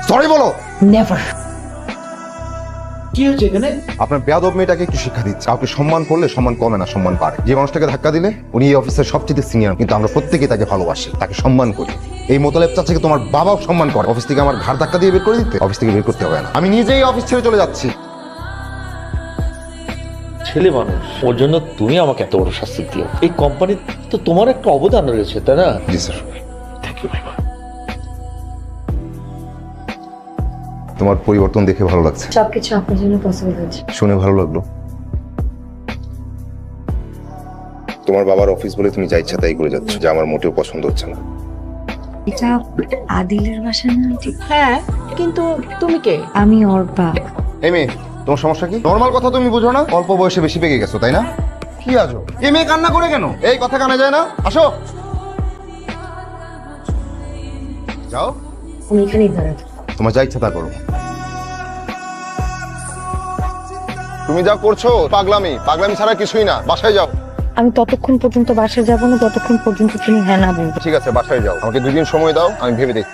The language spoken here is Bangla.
সরি বলো। নেভার। কি হচ্ছে এখানে? আপনার বেয়াদব মেয়েটাকে একটু শিক্ষা দিচ্ছে। কাউকে সম্মান করলে সম্মান কমে না, সম্মান বাড়ে। যে মানুষটাকে ধাক্কা দিলে উনি এই অফিসের সবচেয়ে সিনিয়র, কিন্তু আমরা প্রত্যেকেই তাকে ভালোবাসি, তাকে সম্মান করি। এই মোতালেব চাচাকে তোমার বাবাও সম্মান করে। অফিস থেকে আমার ঘাড় ধাক্কা দিয়ে বের করে দিতে, অফিস থেকে বের করতে হবে না। আমি নিজেই অফিস ছেড়ে চলে যাচ্ছি। ছেলে মানুষ, ওর জন্য তুমি আমাকে এত বড় শাস্তি দিও? এই কোম্পানি তো তোমার একটা অবদান রয়েছে, তাই না? জি স্যার। থ্যাংক ইউ ভাই। তোমার পরিবর্তন দেখে ভালো লাগছে। সবকিছু আপনার জন্য পসিবল হয়েছে। শুনে ভালো লাগলো। তোমার বাবার অফিস বলে তুমি যা ইচ্ছা তাই করে যাচ্ছ, যা আমার মোটেও পছন্দ হচ্ছে না। এটা আদিলের বাসা না? ঠিক। হ্যাঁ, কিন্তু তুমি কে? আমি ওর বাপ। এই মেয়ে, তোমার সমস্যা কি? নর্মাল কথা তুমি বুঝো না? অল্প বয়সে বেশি পেকে গেছো, তাই না? কি আজো? এই মেয়ে কান্না করে কেন? এই কথা কানে যায় না? আসো, যাও। আমি এখানেই দাঁড়াবো। তোমার যা ইচ্ছা তা করো। তুমি যা করছো পাগলামি, পাগলামি ছাড়া কিছুই না। বাসায় যাও। আমি ততক্ষণ পর্যন্ত বাসায় যাবো না যতক্ষণ পর্যন্ত তুমি হ্যাঁ না বলবে। ঠিক আছে, বাসায় যাও। আমাকে 2 দিন সময় দাও, আমি ভেবে দেখি।